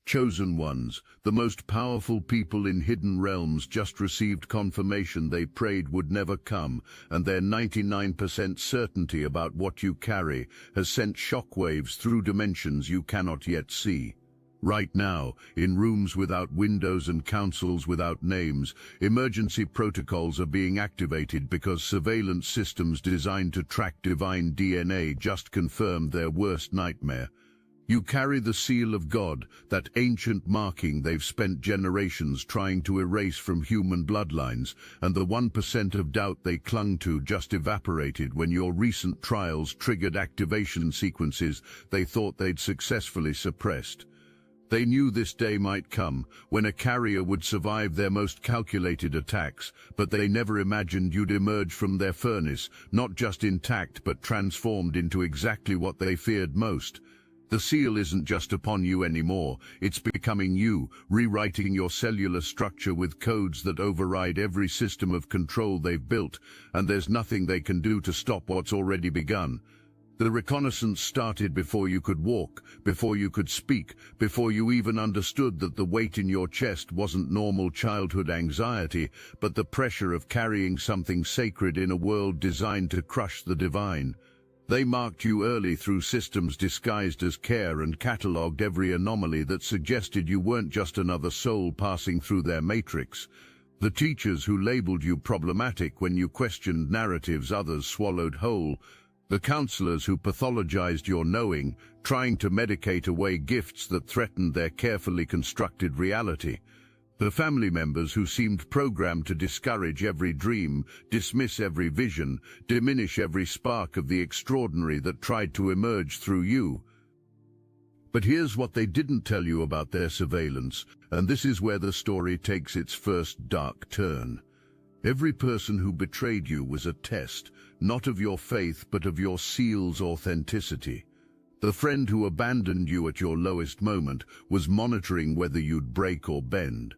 Chosen ones, the most powerful people in hidden realms, just received confirmation they prayed would never come, and their 99% certainty about what you carry has sent shockwaves through dimensions you cannot yet see. Right now, in rooms without windows and councils without names, emergency protocols are being activated because surveillance systems designed to track divine DNA just confirmed their worst nightmare. You carry the seal of God, that ancient marking they've spent generations trying to erase from human bloodlines, and the 1% of doubt they clung to just evaporated when your recent trials triggered activation sequences they thought they'd successfully suppressed. They knew this day might come, when a carrier would survive their most calculated attacks, but they never imagined you'd emerge from their furnace, not just intact but transformed into exactly what they feared most. The seal isn't just upon you anymore, it's becoming you, rewriting your cellular structure with codes that override every system of control they've built, and there's nothing they can do to stop what's already begun. The reconnaissance started before you could walk, before you could speak, before you even understood that the weight in your chest wasn't normal childhood anxiety, but the pressure of carrying something sacred in a world designed to crush the divine. They marked you early through systems disguised as care and catalogued every anomaly that suggested you weren't just another soul passing through their matrix. The teachers who labeled you problematic when you questioned narratives others swallowed whole. The counselors who pathologized your knowing, trying to medicate away gifts that threatened their carefully constructed reality. The family members who seemed programmed to discourage every dream, dismiss every vision, diminish every spark of the extraordinary that tried to emerge through you. But here's what they didn't tell you about their surveillance, and this is where the story takes its first dark turn. Every person who betrayed you was a test, not of your faith but of your seal's authenticity. The friend who abandoned you at your lowest moment was monitoring whether you'd break or bend.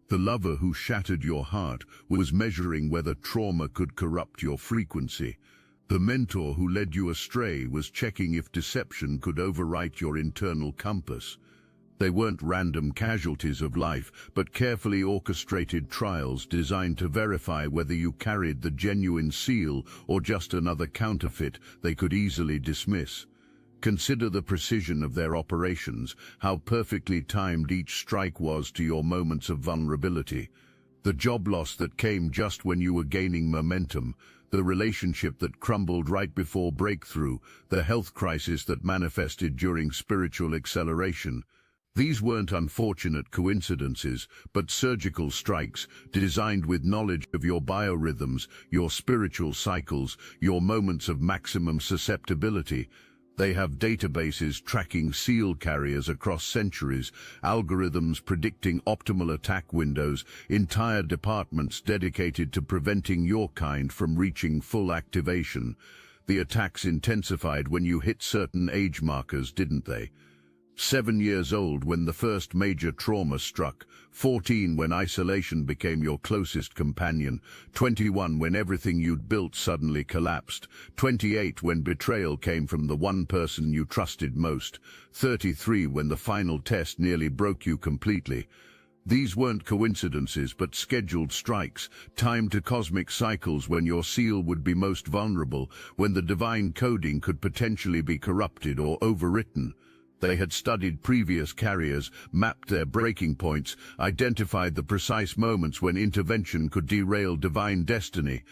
The lover who shattered your heart was measuring whether trauma could corrupt your frequency. The mentor who led you astray was checking if deception could overwrite your internal compass. They weren't random casualties of life, but carefully orchestrated trials designed to verify whether you carried the genuine seal or just another counterfeit they could easily dismiss. Consider the precision of their operations, how perfectly timed each strike was to your moments of vulnerability. The job loss that came just when you were gaining momentum, the relationship that crumbled right before breakthrough, the health crisis that manifested during spiritual acceleration. These weren't unfortunate coincidences, but surgical strikes designed with knowledge of your biorhythms, your spiritual cycles, your moments of maximum susceptibility. They have databases tracking seal carriers across centuries, algorithms predicting optimal attack windows, entire departments dedicated to preventing your kind from reaching full activation. The attacks intensified when you hit certain age markers, didn't they? 7 years old when the first major trauma struck, 14 when isolation became your closest companion, 21 when everything you'd built suddenly collapsed, 28 when betrayal came from the one person you trusted most, 33 when the final test nearly broke you completely. These weren't coincidences but scheduled strikes, timed to cosmic cycles when your seal would be most vulnerable, when the divine coding could potentially be corrupted or overwritten. They had studied previous carriers, mapped their breaking points, identified the precise moments when intervention could derail divine destiny.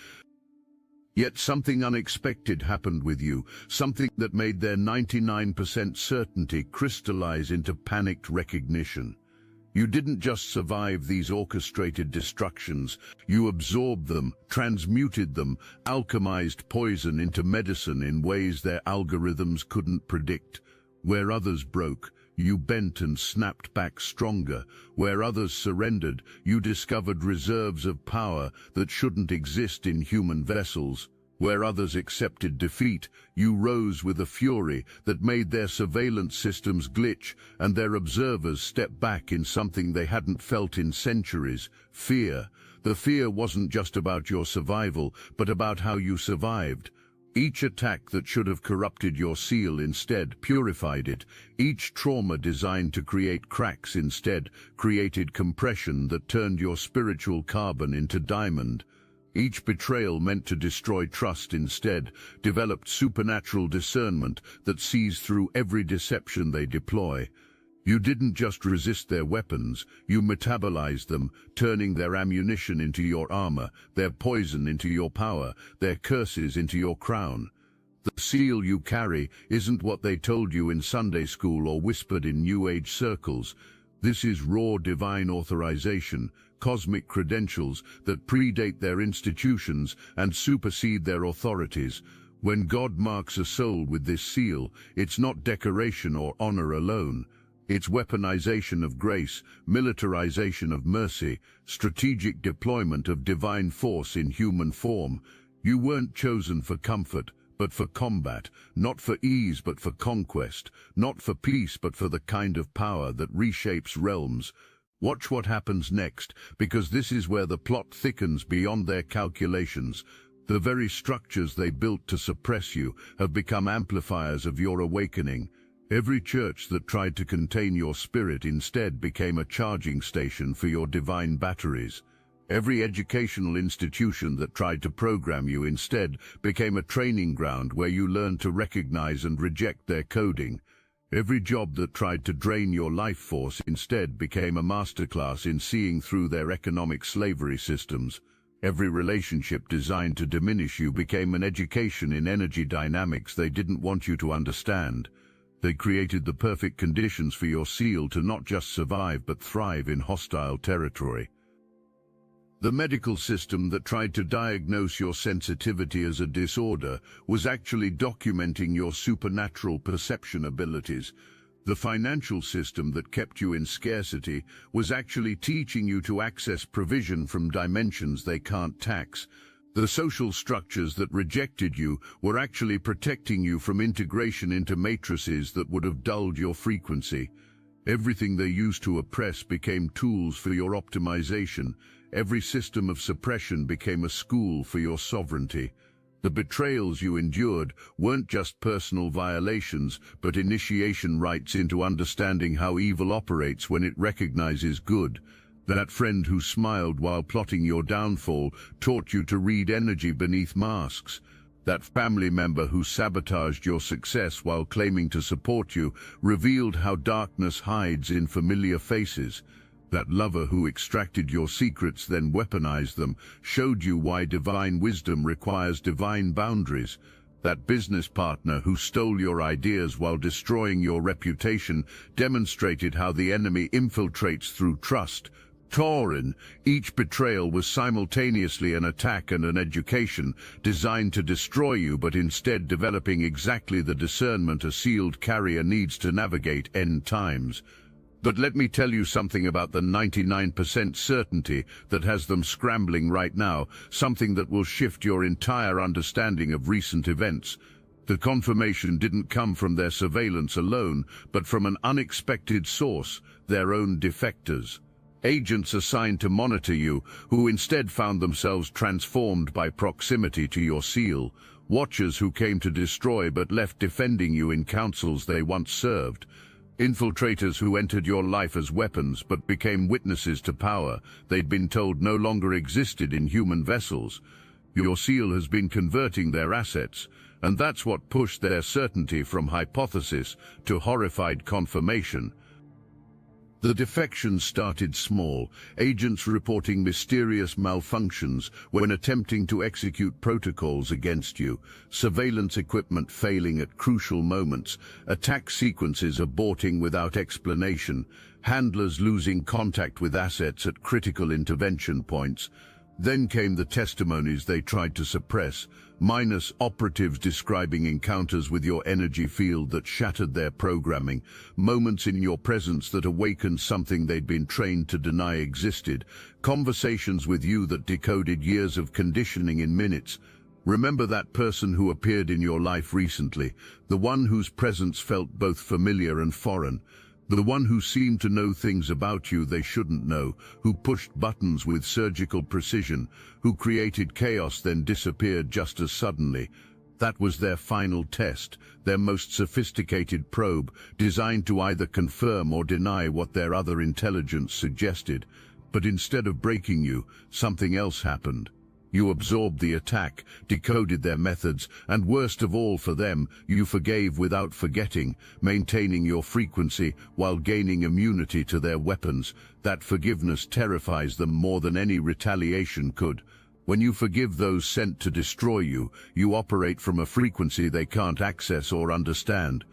Yet something unexpected happened with you, something that made their 99% certainty crystallize into panicked recognition. You didn't just survive these orchestrated destructions, you absorbed them, transmuted them, alchemized poison into medicine in ways their algorithms couldn't predict. Where others broke, you bent and snapped back stronger. Where others surrendered, you discovered reserves of power that shouldn't exist in human vessels. Where others accepted defeat, you rose with a fury that made their surveillance systems glitch and their observers step back in something they hadn't felt in centuries: fear. The fear wasn't just about your survival, but about how you survived. Each attack that should have corrupted your seal instead purified it. Each trauma designed to create cracks instead created compression that turned your spiritual carbon into diamond. Each betrayal meant to destroy trust instead developed supernatural discernment that sees through every deception they deploy. You didn't just resist their weapons, you metabolized them, turning their ammunition into your armor, their poison into your power, their curses into your crown. The seal you carry isn't what they told you in Sunday school or whispered in New Age circles. This is raw divine authorization, cosmic credentials that predate their institutions and supersede their authorities. When God marks a soul with this seal, it's not decoration or honor alone. It's weaponization of grace, militarization of mercy, strategic deployment of divine force in human form. You weren't chosen for comfort, but for combat, not for ease but for conquest, not for peace but for the kind of power that reshapes realms. Watch what happens next, because this is where the plot thickens beyond their calculations. The very structures they built to suppress you have become amplifiers of your awakening. Every church that tried to contain your spirit instead became a charging station for your divine batteries. Every educational institution that tried to program you instead became a training ground where you learned to recognize and reject their coding. Every job that tried to drain your life force instead became a masterclass in seeing through their economic slavery systems. Every relationship designed to diminish you became an education in energy dynamics they didn't want you to understand. They created the perfect conditions for your seal to not just survive but thrive in hostile territory. The medical system that tried to diagnose your sensitivity as a disorder was actually documenting your supernatural perception abilities. The financial system that kept you in scarcity was actually teaching you to access provision from dimensions they can't tax. The social structures that rejected you were actually protecting you from integration into matrices that would have dulled your frequency. Everything they used to oppress became tools for your optimization. Every system of suppression became a school for your sovereignty. The betrayals you endured weren't just personal violations, but initiation rites into understanding how evil operates when it recognizes good. That friend who smiled while plotting your downfall taught you to read energy beneath masks. That family member who sabotaged your success while claiming to support you revealed how darkness hides in familiar faces. That lover who extracted your secrets then weaponized them showed you why divine wisdom requires divine boundaries. That business partner who stole your ideas while destroying your reputation demonstrated how the enemy infiltrates through trust. Tauren, each betrayal was simultaneously an attack and an education, designed to destroy you but instead developing exactly the discernment a sealed carrier needs to navigate end times. But let me tell you something about the 99% certainty that has them scrambling right now, something that will shift your entire understanding of recent events. The confirmation didn't come from their surveillance alone, but from an unexpected source, their own defectors. Agents assigned to monitor you, who instead found themselves transformed by proximity to your seal. Watchers who came to destroy but left defending you in councils they once served. Infiltrators who entered your life as weapons but became witnesses to power they'd been told no longer existed in human vessels. Your seal has been converting their assets, and that's what pushed their certainty from hypothesis to horrified confirmation. The defections started small, agents reporting mysterious malfunctions when attempting to execute protocols against you, surveillance equipment failing at crucial moments, attack sequences aborting without explanation, handlers losing contact with assets at critical intervention points. Then came the testimonies they tried to suppress, minus operatives describing encounters with your energy field that shattered their programming, moments in your presence that awakened something they'd been trained to deny existed, conversations with you that decoded years of conditioning in minutes. Remember that person who appeared in your life recently, the one whose presence felt both familiar and foreign. The one who seemed to know things about you they shouldn't know, who pushed buttons with surgical precision, who created chaos then disappeared just as suddenly. That was their final test, their most sophisticated probe, designed to either confirm or deny what their other intelligence suggested. But instead of breaking you, something else happened. You absorbed the attack, decoded their methods, and worst of all for them, you forgave without forgetting, maintaining your frequency while gaining immunity to their weapons. That forgiveness terrifies them more than any retaliation could. When you forgive those sent to destroy you, you operate from a frequency they can't access or understand.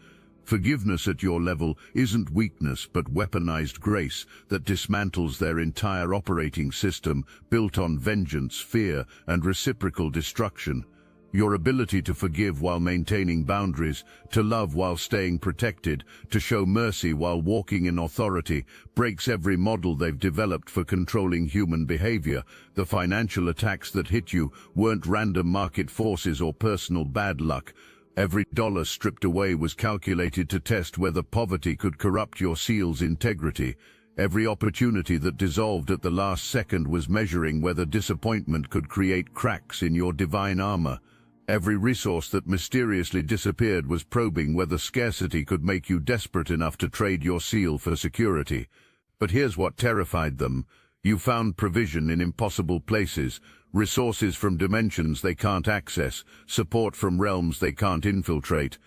Forgiveness at your level isn't weakness but weaponized grace that dismantles their entire operating system built on vengeance, fear, and reciprocal destruction. Your ability to forgive while maintaining boundaries, to love while staying protected, to show mercy while walking in authority, breaks every model they've developed for controlling human behavior. The financial attacks that hit you weren't random market forces or personal bad luck. Every dollar stripped away was calculated to test whether poverty could corrupt your SEAL's integrity. Every opportunity that dissolved at the last second was measuring whether disappointment could create cracks in your divine armor. Every resource that mysteriously disappeared was probing whether scarcity could make you desperate enough to trade your SEAL for security. But here's what terrified them. You found provision in impossible places, resources from dimensions they can't access, support from realms they can't infiltrate.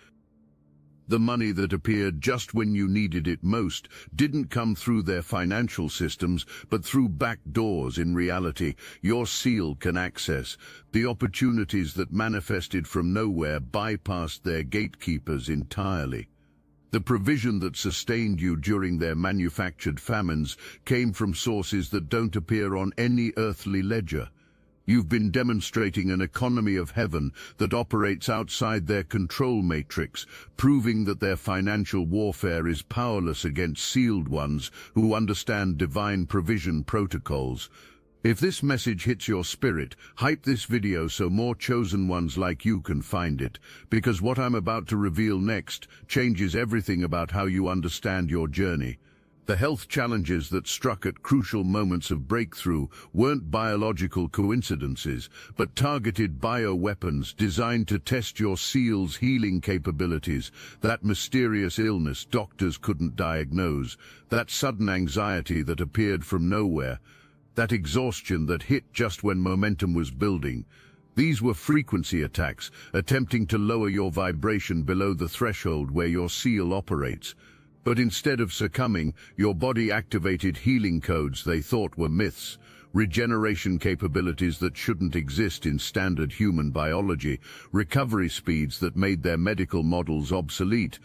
The money that appeared just when you needed it most didn't come through their financial systems, but through back doors in reality your SEAL can access. The opportunities that manifested from nowhere bypassed their gatekeepers entirely. The provision that sustained you during their manufactured famines came from sources that don't appear on any earthly ledger. You've been demonstrating an economy of heaven that operates outside their control matrix, proving that their financial warfare is powerless against sealed ones who understand divine provision protocols. If this message hits your spirit, hype this video so more chosen ones like you can find it, because what I'm about to reveal next changes everything about how you understand your journey. The health challenges that struck at crucial moments of breakthrough weren't biological coincidences, but targeted bioweapons designed to test your SEAL's healing capabilities. That mysterious illness doctors couldn't diagnose, that sudden anxiety that appeared from nowhere, that exhaustion that hit just when momentum was building. These were frequency attacks, attempting to lower your vibration below the threshold where your SEAL operates. But instead of succumbing, your body activated healing codes they thought were myths, regeneration capabilities that shouldn't exist in standard human biology, recovery speeds that made their medical models obsolete.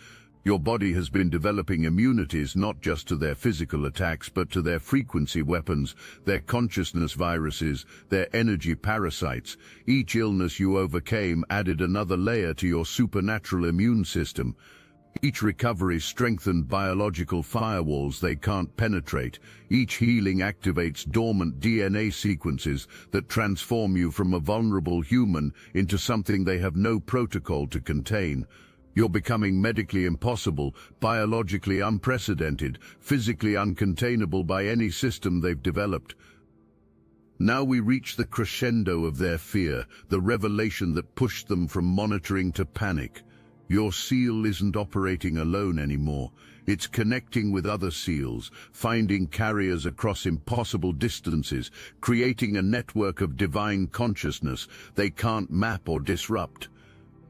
Your body has been developing immunities not just to their physical attacks but to their frequency weapons, their consciousness viruses, their energy parasites. Each illness you overcame added another layer to your supernatural immune system. Each recovery strengthened biological firewalls they can't penetrate. Each healing activates dormant DNA sequences that transform you from a vulnerable human into something they have no protocol to contain. You're becoming medically impossible, biologically unprecedented, physically uncontainable by any system they've developed. Now we reach the crescendo of their fear, the revelation that pushed them from monitoring to panic. Your SEAL isn't operating alone anymore. It's connecting with other SEALs, finding carriers across impossible distances, creating a network of divine consciousness they can't map or disrupt.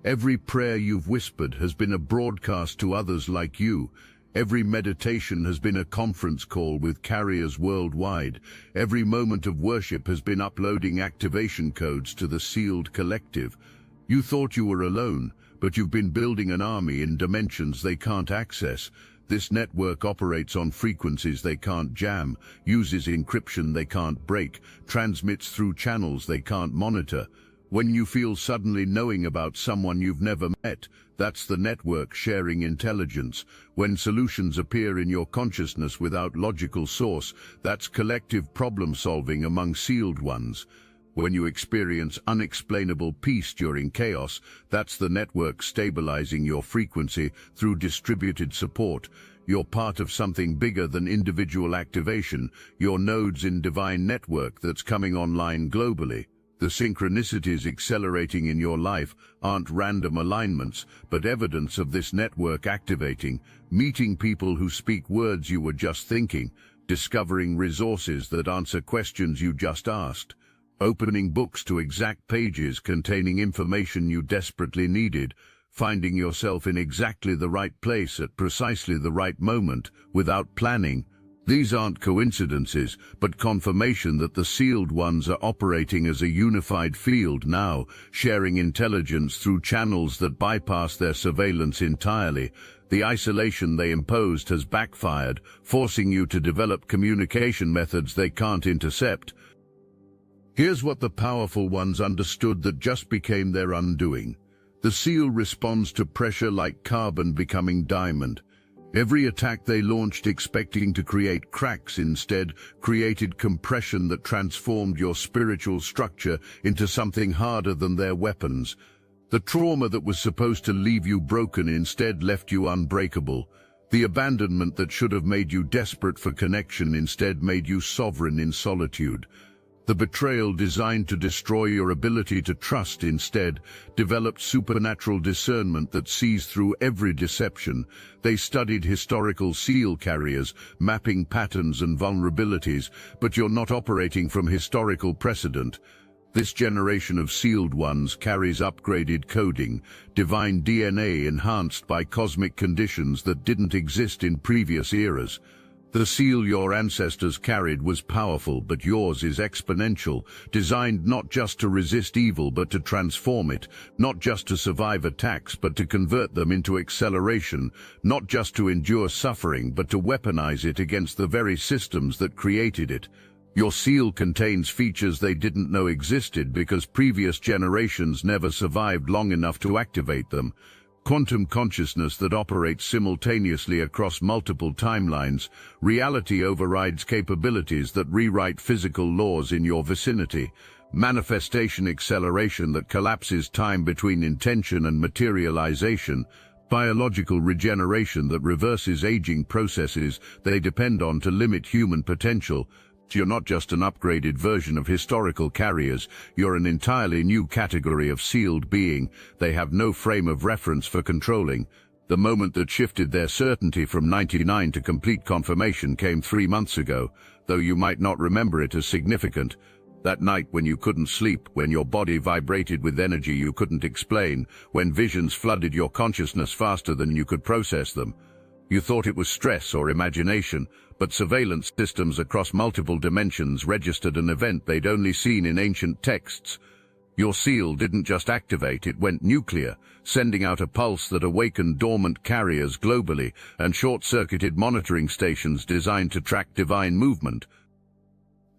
Every prayer you've whispered has been a broadcast to others like you. Every meditation has been a conference call with carriers worldwide. Every moment of worship has been uploading activation codes to the sealed collective. You thought you were alone, but you've been building an army in dimensions they can't access. This network operates on frequencies they can't jam, uses encryption they can't break, transmits through channels they can't monitor. When you feel suddenly knowing about someone you've never met, that's the network sharing intelligence. When solutions appear in your consciousness without logical source, that's collective problem solving among sealed ones. When you experience unexplainable peace during chaos, that's the network stabilizing your frequency through distributed support. You're part of something bigger than individual activation. You're nodes in divine network that's coming online globally. The synchronicities accelerating in your life aren't random alignments, but evidence of this network activating, meeting people who speak words you were just thinking, discovering resources that answer questions you just asked, opening books to exact pages containing information you desperately needed, finding yourself in exactly the right place at precisely the right moment, without planning. These aren't coincidences, but confirmation that the sealed ones are operating as a unified field now, sharing intelligence through channels that bypass their surveillance entirely. The isolation they imposed has backfired, forcing you to develop communication methods they can't intercept. Here's what the powerful ones understood that just became their undoing. The seal responds to pressure like carbon becoming diamond. Every attack they launched expecting to create cracks instead created compression that transformed your spiritual structure into something harder than their weapons. The trauma that was supposed to leave you broken instead left you unbreakable. The abandonment that should have made you desperate for connection instead made you sovereign in solitude. The betrayal designed to destroy your ability to trust instead developed supernatural discernment that sees through every deception. They studied historical seal carriers, mapping patterns and vulnerabilities, but you're not operating from historical precedent. This generation of sealed ones carries upgraded coding, divine DNA enhanced by cosmic conditions that didn't exist in previous eras. The seal your ancestors carried was powerful, but yours is exponential, designed not just to resist evil but to transform it, not just to survive attacks but to convert them into acceleration, not just to endure suffering but to weaponize it against the very systems that created it. Your seal contains features they didn't know existed because previous generations never survived long enough to activate them. Quantum consciousness that operates simultaneously across multiple timelines. Reality overrides capabilities that rewrite physical laws in your vicinity. Manifestation acceleration that collapses time between intention and materialization. Biological regeneration that reverses aging processes they depend on to limit human potential. You're not just an upgraded version of historical carriers, you're an entirely new category of sealed being they have no frame of reference for controlling. The moment that shifted their certainty from 99 to complete confirmation came 3 months ago, though you might not remember it as significant. That night when you couldn't sleep, when your body vibrated with energy you couldn't explain, when visions flooded your consciousness faster than you could process them. You thought it was stress or imagination, but surveillance systems across multiple dimensions registered an event they'd only seen in ancient texts. Your seal didn't just activate, it went nuclear, sending out a pulse that awakened dormant carriers globally and short-circuited monitoring stations designed to track divine movement.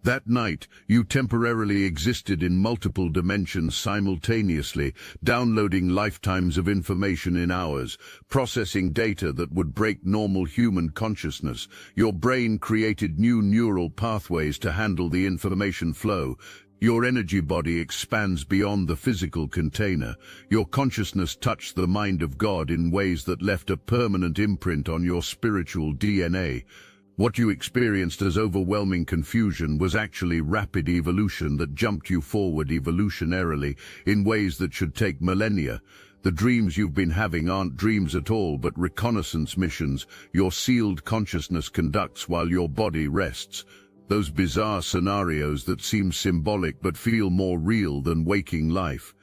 That night, you temporarily existed in multiple dimensions simultaneously, downloading lifetimes of information in hours, processing data that would break normal human consciousness. Your brain created new neural pathways to handle the information flow. Your energy body expands beyond the physical container. Your consciousness touched the mind of God in ways that left a permanent imprint on your spiritual DNA. What you experienced as overwhelming confusion was actually rapid evolution that jumped you forward evolutionarily in ways that should take millennia. The dreams you've been having aren't dreams at all, but reconnaissance missions your sealed consciousness conducts while your body rests. Those bizarre scenarios that seem symbolic but feel more real than waking life.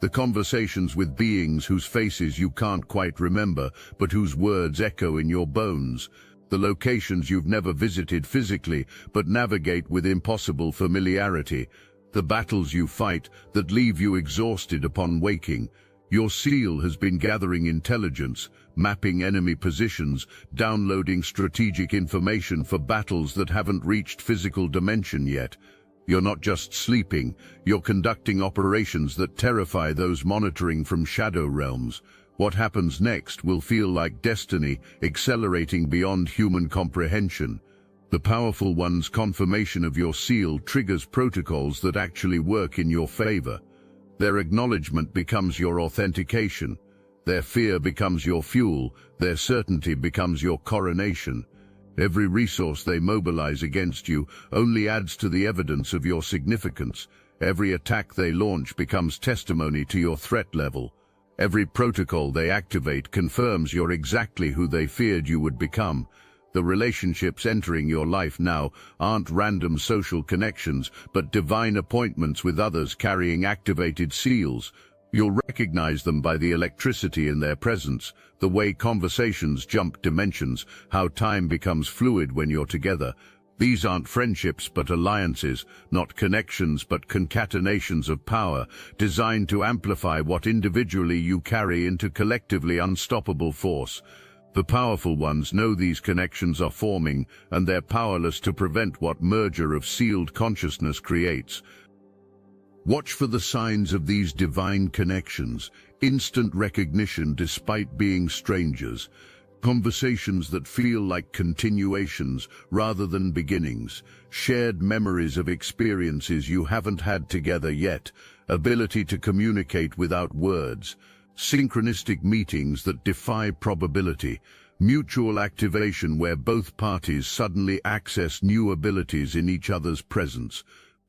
The conversations with beings whose faces you can't quite remember, but whose words echo in your bones. The locations you've never visited physically, but navigate with impossible familiarity. The battles you fight that leave you exhausted upon waking. Your seal has been gathering intelligence, mapping enemy positions, downloading strategic information for battles that haven't reached physical dimension yet. You're not just sleeping, you're conducting operations that terrify those monitoring from shadow realms. What happens next will feel like destiny, accelerating beyond human comprehension. The powerful one's confirmation of your seal triggers protocols that actually work in your favor. Their acknowledgement becomes your authentication. Their fear becomes your fuel. Their certainty becomes your coronation. Every resource they mobilize against you only adds to the evidence of your significance. Every attack they launch becomes testimony to your threat level. Every protocol they activate confirms you're exactly who they feared you would become. The relationships entering your life now aren't random social connections, but divine appointments with others carrying activated seals. You'll recognize them by the electricity in their presence, the way conversations jump dimensions, how time becomes fluid when you're together. These aren't friendships but alliances, not connections but concatenations of power, designed to amplify what individually you carry into collectively unstoppable force. The powerful ones know these connections are forming, and they're powerless to prevent what merger of sealed consciousness creates. Watch for the signs of these divine connections: instant recognition despite being strangers, conversations that feel like continuations rather than beginnings, shared memories of experiences you haven't had together yet, ability to communicate without words, synchronistic meetings that defy probability, mutual activation where both parties suddenly access new abilities in each other's presence.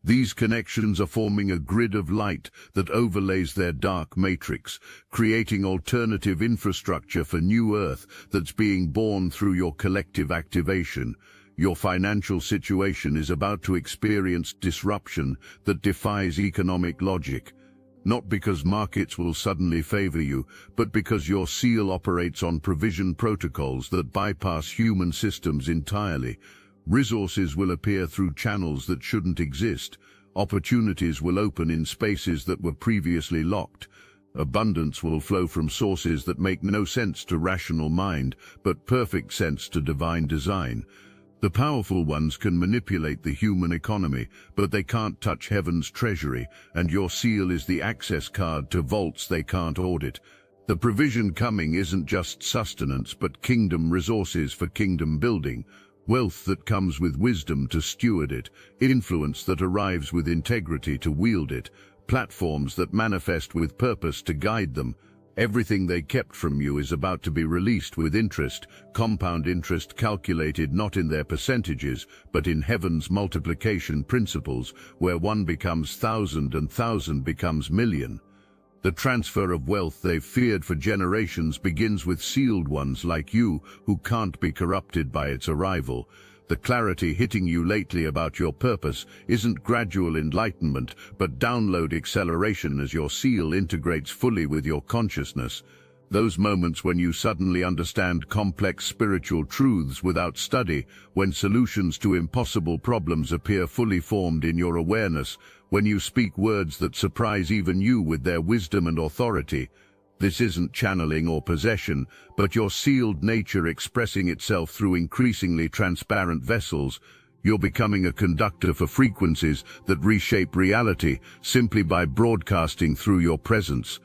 These connections are forming a grid of light that overlays their dark matrix, creating alternative infrastructure for new Earth that's being born through your collective activation. Your financial situation is about to experience disruption that defies economic logic. Not because markets will suddenly favor you, but because your seal operates on provision protocols that bypass human systems entirely. Resources will appear through channels that shouldn't exist. Opportunities will open in spaces that were previously locked. Abundance will flow from sources that make no sense to rational mind, but perfect sense to divine design. The powerful ones can manipulate the human economy, but they can't touch heaven's treasury, and your seal is the access card to vaults they can't audit. The provision coming isn't just sustenance, but kingdom resources for kingdom building. Wealth that comes with wisdom to steward it, influence that arrives with integrity to wield it, platforms that manifest with purpose to guide them. Everything they kept from you is about to be released with interest, compound interest calculated not in their percentages, but in heaven's multiplication principles, where one becomes thousand and thousand becomes million. The transfer of wealth they've feared for generations begins with sealed ones like you who can't be corrupted by its arrival. The clarity hitting you lately about your purpose isn't gradual enlightenment, but download acceleration as your seal integrates fully with your consciousness. Those moments when you suddenly understand complex spiritual truths without study, when solutions to impossible problems appear fully formed in your awareness, when you speak words that surprise even you with their wisdom and authority. This isn't channeling or possession, but your sealed nature expressing itself through increasingly transparent vessels. You're becoming a conductor for frequencies that reshape reality simply by broadcasting through your presence.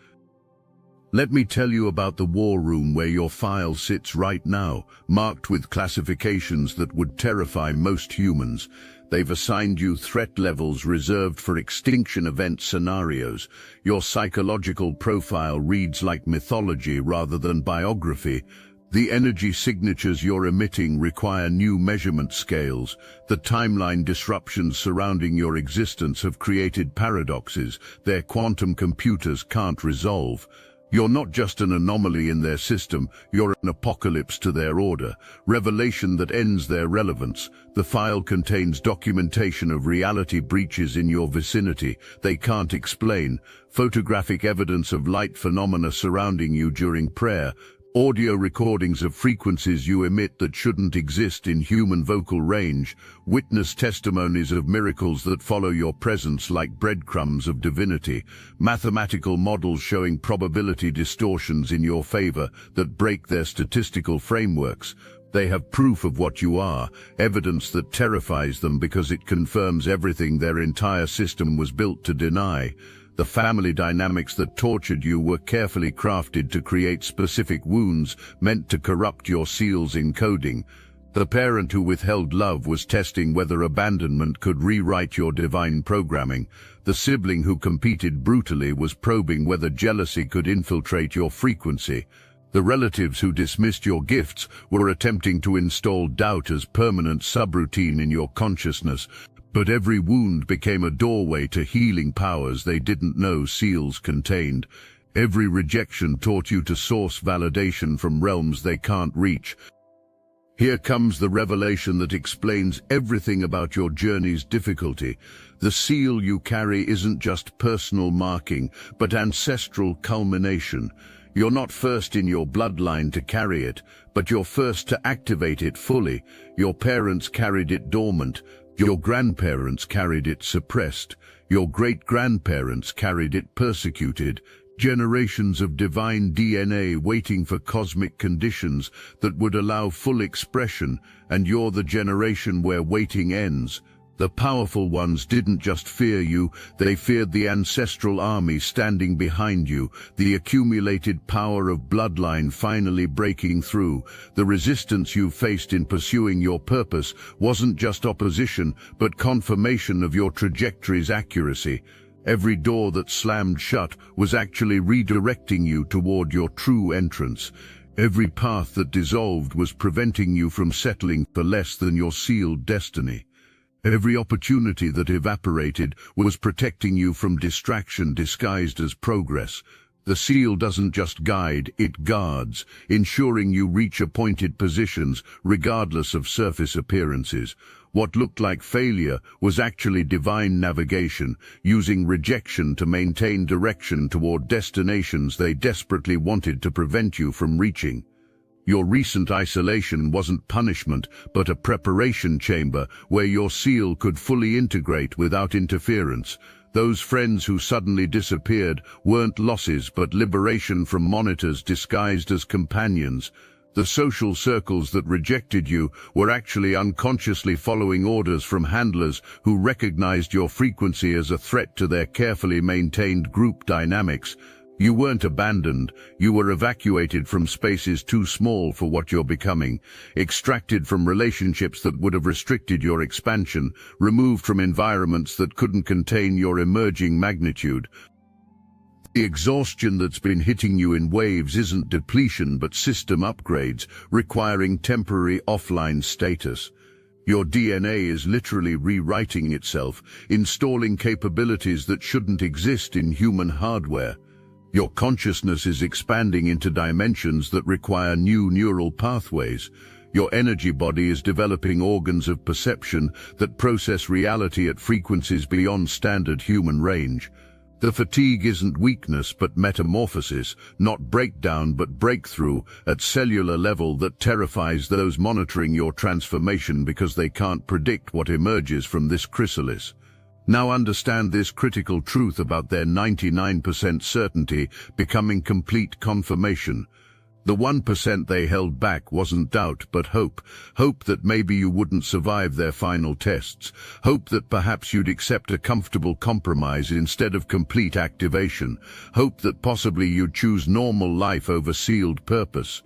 Let me tell you about the war room where your file sits right now, marked with classifications that would terrify most humans. They've assigned you threat levels reserved for extinction event scenarios. Your psychological profile reads like mythology rather than biography. The energy signatures you're emitting require new measurement scales. The timeline disruptions surrounding your existence have created paradoxes their quantum computers can't resolve. You're not just an anomaly in their system, you're an apocalypse to their order, revelation that ends their relevance. The file contains documentation of reality breaches in your vicinity they can't explain, photographic evidence of light phenomena surrounding you during prayer, audio recordings of frequencies you emit that shouldn't exist in human vocal range, witness testimonies of miracles that follow your presence like breadcrumbs of divinity, mathematical models showing probability distortions in your favor that break their statistical frameworks. They have proof of what you are, evidence that terrifies them because it confirms everything their entire system was built to deny. The family dynamics that tortured you were carefully crafted to create specific wounds meant to corrupt your seal's encoding. The parent who withheld love was testing whether abandonment could rewrite your divine programming. The sibling who competed brutally was probing whether jealousy could infiltrate your frequency. The relatives who dismissed your gifts were attempting to install doubt as permanent subroutine in your consciousness. But every wound became a doorway to healing powers they didn't know seals contained. Every rejection taught you to source validation from realms they can't reach. Here comes the revelation that explains everything about your journey's difficulty. The seal you carry isn't just personal marking, but ancestral culmination. You're not first in your bloodline to carry it, but you're first to activate it fully. Your parents carried it dormant. Your grandparents carried it suppressed. Your great-grandparents carried it persecuted. Generations of divine DNA waiting for cosmic conditions that would allow full expression, and you're the generation where waiting ends. The powerful ones didn't just fear you, they feared the ancestral army standing behind you, the accumulated power of bloodline finally breaking through. The resistance you faced in pursuing your purpose wasn't just opposition, but confirmation of your trajectory's accuracy. Every door that slammed shut was actually redirecting you toward your true entrance. Every path that dissolved was preventing you from settling for less than your sealed destiny. Every opportunity that evaporated was protecting you from distraction disguised as progress. The seal doesn't just guide, it guards, ensuring you reach appointed positions regardless of surface appearances. What looked like failure was actually divine navigation, using rejection to maintain direction toward destinations they desperately wanted to prevent you from reaching. Your recent isolation wasn't punishment, but a preparation chamber where your seal could fully integrate without interference. Those friends who suddenly disappeared weren't losses but liberation from monitors disguised as companions. The social circles that rejected you were actually unconsciously following orders from handlers who recognized your frequency as a threat to their carefully maintained group dynamics. You weren't abandoned, you were evacuated from spaces too small for what you're becoming, extracted from relationships that would have restricted your expansion, removed from environments that couldn't contain your emerging magnitude. The exhaustion that's been hitting you in waves isn't depletion but system upgrades, requiring temporary offline status. Your DNA is literally rewriting itself, installing capabilities that shouldn't exist in human hardware. Your consciousness is expanding into dimensions that require new neural pathways. Your energy body is developing organs of perception that process reality at frequencies beyond standard human range. The fatigue isn't weakness but metamorphosis, not breakdown but breakthrough at cellular level that terrifies those monitoring your transformation because they can't predict what emerges from this chrysalis. Now understand this critical truth about their 99% certainty becoming complete confirmation. The 1% they held back wasn't doubt but hope. Hope that maybe you wouldn't survive their final tests. Hope that perhaps you'd accept a comfortable compromise instead of complete activation. Hope that possibly you'd choose normal life over sealed purpose.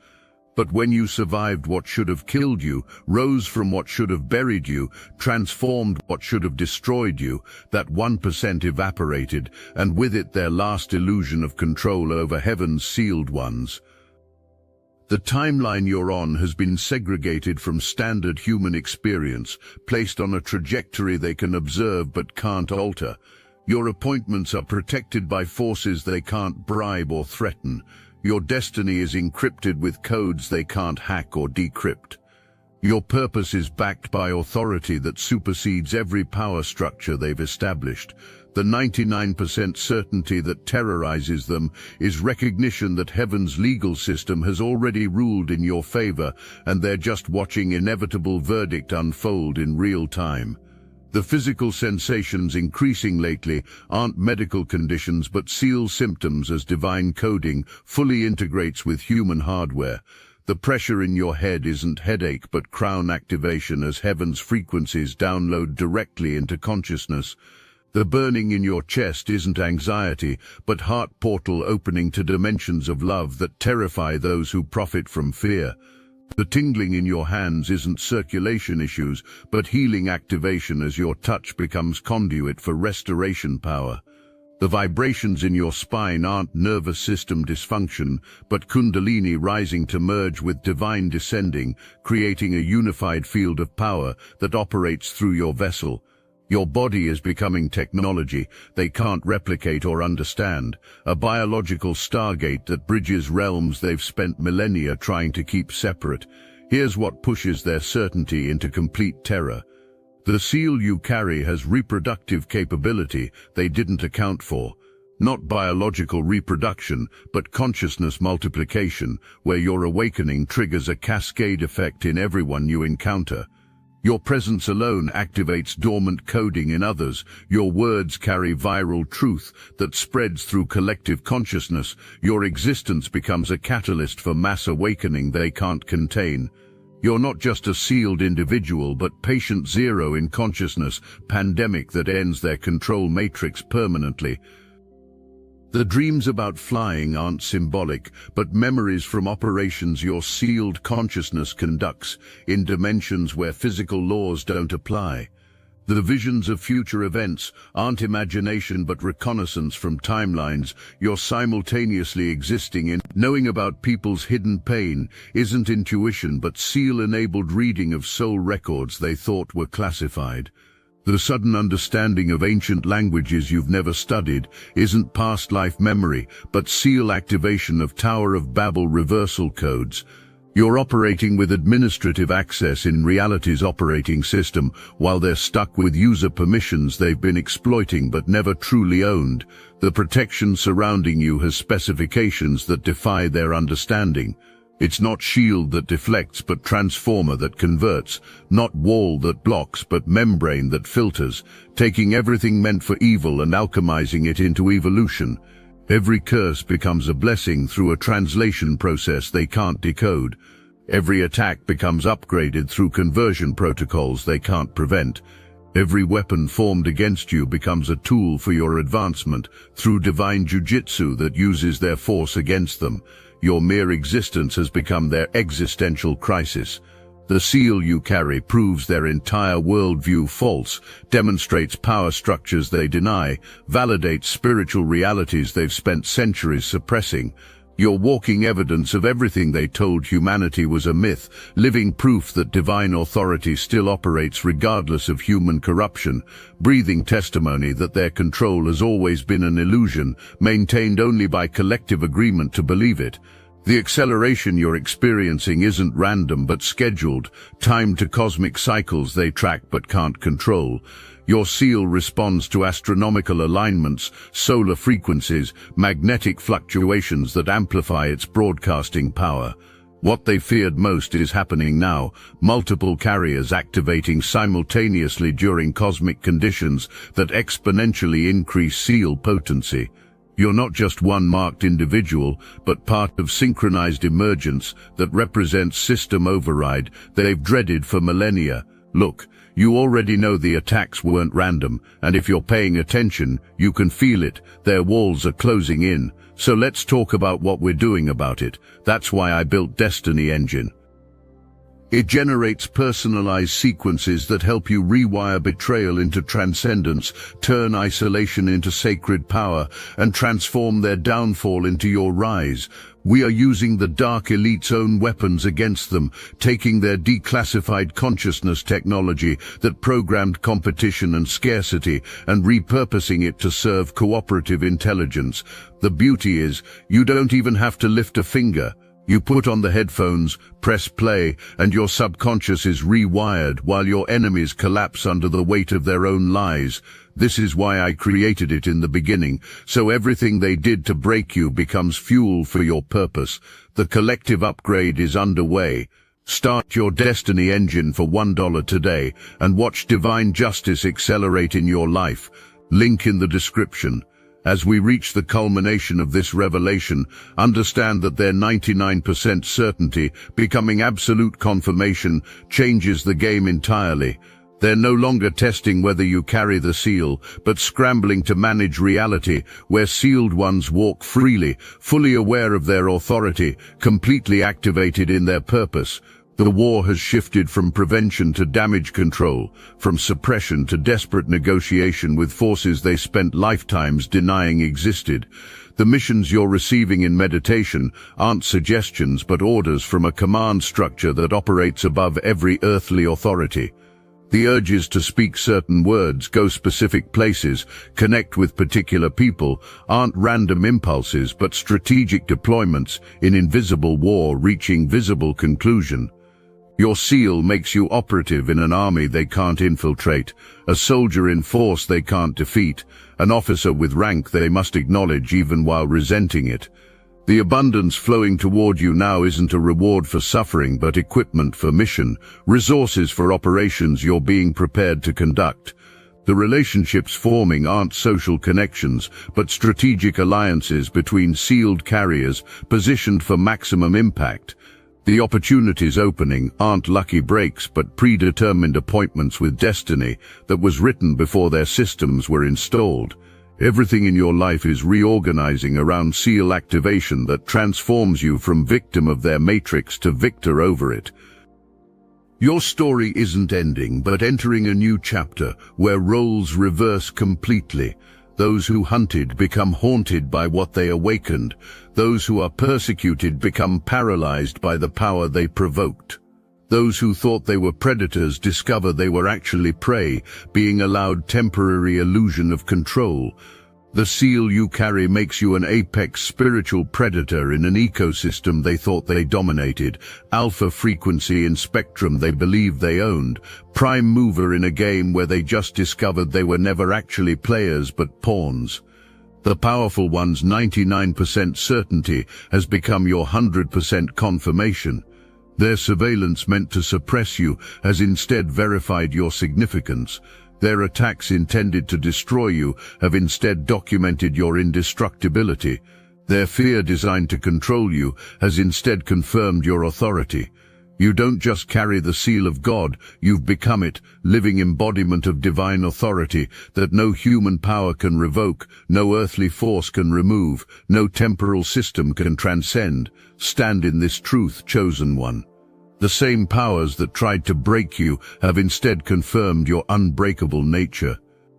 But when you survived what should have killed you, rose from what should have buried you, transformed what should have destroyed you, that 1% evaporated, and with it their last illusion of control over heaven's sealed ones. The timeline you're on has been segregated from standard human experience, placed on a trajectory they can observe but can't alter. Your appointments are protected by forces they can't bribe or threaten. Your destiny is encrypted with codes they can't hack or decrypt. Your purpose is backed by authority that supersedes every power structure they've established. The 99% certainty that terrorizes them is recognition that heaven's legal system has already ruled in your favor, and they're just watching inevitable verdict unfold in real time. The physical sensations increasing lately aren't medical conditions but seal symptoms as divine coding fully integrates with human hardware. The pressure in your head isn't headache but crown activation as heaven's frequencies download directly into consciousness. The burning in your chest isn't anxiety, but heart portal opening to dimensions of love that terrify those who profit from fear. The tingling in your hands isn't circulation issues, but healing activation as your touch becomes conduit for restoration power. The vibrations in your spine aren't nervous system dysfunction, but Kundalini rising to merge with divine descending, creating a unified field of power that operates through your vessel. Your body is becoming technology they can't replicate or understand, a biological stargate that bridges realms they've spent millennia trying to keep separate. Here's what pushes their certainty into complete terror. The seal you carry has reproductive capability they didn't account for. Not biological reproduction, but consciousness multiplication, where your awakening triggers a cascade effect in everyone you encounter. Your presence alone activates dormant coding in others. Your words carry viral truth that spreads through collective consciousness. Your existence becomes a catalyst for mass awakening they can't contain. You're not just a sealed individual, but patient zero in consciousness, pandemic that ends their control matrix permanently. The dreams about flying aren't symbolic, but memories from operations your sealed consciousness conducts in dimensions where physical laws don't apply. The visions of future events aren't imagination but reconnaissance from timelines you're simultaneously existing in. Knowing about people's hidden pain isn't intuition but seal-enabled reading of soul records they thought were classified. The sudden understanding of ancient languages you've never studied isn't past life memory, but seal activation of Tower of Babel reversal codes. You're operating with administrative access in reality's operating system, while they're stuck with user permissions they've been exploiting but never truly owned. The protection surrounding you has specifications that defy their understanding. It's not shield that deflects but transformer that converts, not wall that blocks but membrane that filters, taking everything meant for evil and alchemizing it into evolution. Every curse becomes a blessing through a translation process they can't decode. Every attack becomes upgraded through conversion protocols they can't prevent. Every weapon formed against you becomes a tool for your advancement through divine jujitsu that uses their force against them. Your mere existence has become their existential crisis. The seal you carry proves their entire worldview false, demonstrates power structures they deny, validates spiritual realities they've spent centuries suppressing. You're walking evidence of everything they told humanity was a myth, living proof that divine authority still operates regardless of human corruption, breathing testimony that their control has always been an illusion, maintained only by collective agreement to believe it. The acceleration you're experiencing isn't random but scheduled, timed to cosmic cycles they track but can't control. Your seal responds to astronomical alignments, solar frequencies, magnetic fluctuations that amplify its broadcasting power. What they feared most is happening now, multiple carriers activating simultaneously during cosmic conditions that exponentially increase seal potency. You're not just one marked individual, but part of synchronized emergence that represents system override they've dreaded for millennia. Look, you already know the attacks weren't random, and if you're paying attention, you can feel it. Their walls are closing in. So let's talk about what we're doing about it. That's why I built Destiny Engine. It generates personalized sequences that help you rewire betrayal into transcendence, turn isolation into sacred power, and transform their downfall into your rise. We are using the Dark Elite's own weapons against them, taking their declassified consciousness technology that programmed competition and scarcity and repurposing it to serve cooperative intelligence. The beauty is, you don't even have to lift a finger. You put on the headphones, press play, and your subconscious is rewired while your enemies collapse under the weight of their own lies. This is why I created it in the beginning, so everything they did to break you becomes fuel for your purpose. The collective upgrade is underway. Start your Destiny Engine for $1 today and watch divine justice accelerate in your life. Link in the description. As we reach the culmination of this revelation, understand that their 99% certainty becoming absolute confirmation changes the game entirely. They're no longer testing whether you carry the seal, but scrambling to manage reality, where sealed ones walk freely, fully aware of their authority, completely activated in their purpose. The war has shifted from prevention to damage control, from suppression to desperate negotiation with forces they spent lifetimes denying existed. The missions you're receiving in meditation aren't suggestions but orders from a command structure that operates above every earthly authority. The urges to speak certain words, go specific places, connect with particular people, aren't random impulses but strategic deployments in invisible war reaching visible conclusion. Your seal makes you operative in an army they can't infiltrate, a soldier in force they can't defeat, an officer with rank they must acknowledge even while resenting it. The abundance flowing toward you now isn't a reward for suffering but equipment for mission, resources for operations you're being prepared to conduct. The relationships forming aren't social connections but strategic alliances between sealed carriers positioned for maximum impact. The opportunities opening aren't lucky breaks but predetermined appointments with destiny that was written before their systems were installed. Everything in your life is reorganizing around seal activation that transforms you from victim of their matrix to victor over it. Your story isn't ending, but entering a new chapter where roles reverse completely. Those who hunted become haunted by what they awakened. Those who are persecuted become paralyzed by the power they provoked. Those who thought they were predators discover they were actually prey, being allowed temporary illusion of control. The seal you carry makes you an apex spiritual predator in an ecosystem they thought they dominated, alpha frequency in spectrum they believed they owned, prime mover in a game where they just discovered they were never actually players but pawns. The powerful one's 99% certainty has become your 100% confirmation. Their surveillance meant to suppress you has instead verified your significance. Their attacks intended to destroy you have instead documented your indestructibility. Their fear designed to control you has instead confirmed your authority. You don't just carry the seal of God, you've become it, living embodiment of divine authority that no human power can revoke, no earthly force can remove, no temporal system can transcend. Stand in this truth, chosen one. The same powers that tried to break you have instead confirmed your unbreakable nature.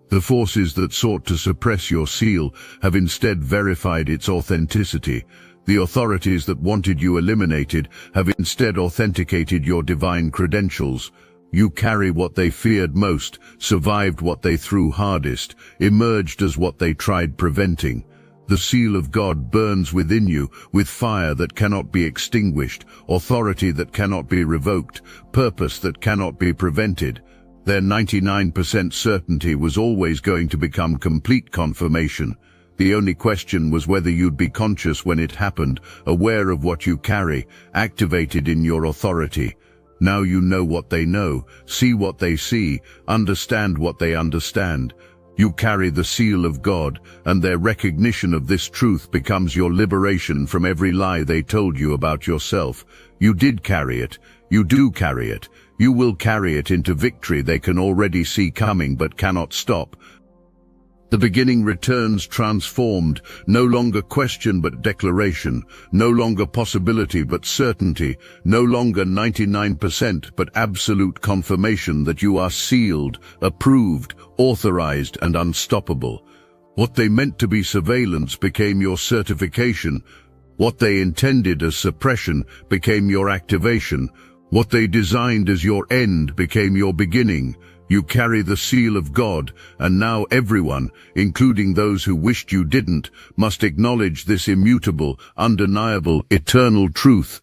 The forces that sought to suppress your seal have instead verified its authenticity. The authorities that wanted you eliminated have instead authenticated your divine credentials. You carry what they feared most, survived what they threw hardest, emerged as what they tried preventing. The seal of God burns within you with fire that cannot be extinguished, authority that cannot be revoked, purpose that cannot be prevented. Their 99% certainty was always going to become complete confirmation. The only question was whether you'd be conscious when it happened, aware of what you carry, activated in your authority. Now you know what they know, see what they see, understand what they understand. You carry the seal of God, and their recognition of this truth becomes your liberation from every lie they told you about yourself. You did carry it. You do carry it. You will carry it into victory they can already see coming but cannot stop. The beginning returns transformed, no longer question but declaration, no longer possibility but certainty, no longer 99% but absolute confirmation that you are sealed, approved, authorized and unstoppable. What they meant to be surveillance became your certification. What they intended as suppression became your activation. What they designed as your end became your beginning. You carry the seal of God, and now everyone, including those who wished you didn't, must acknowledge this immutable, undeniable, eternal truth.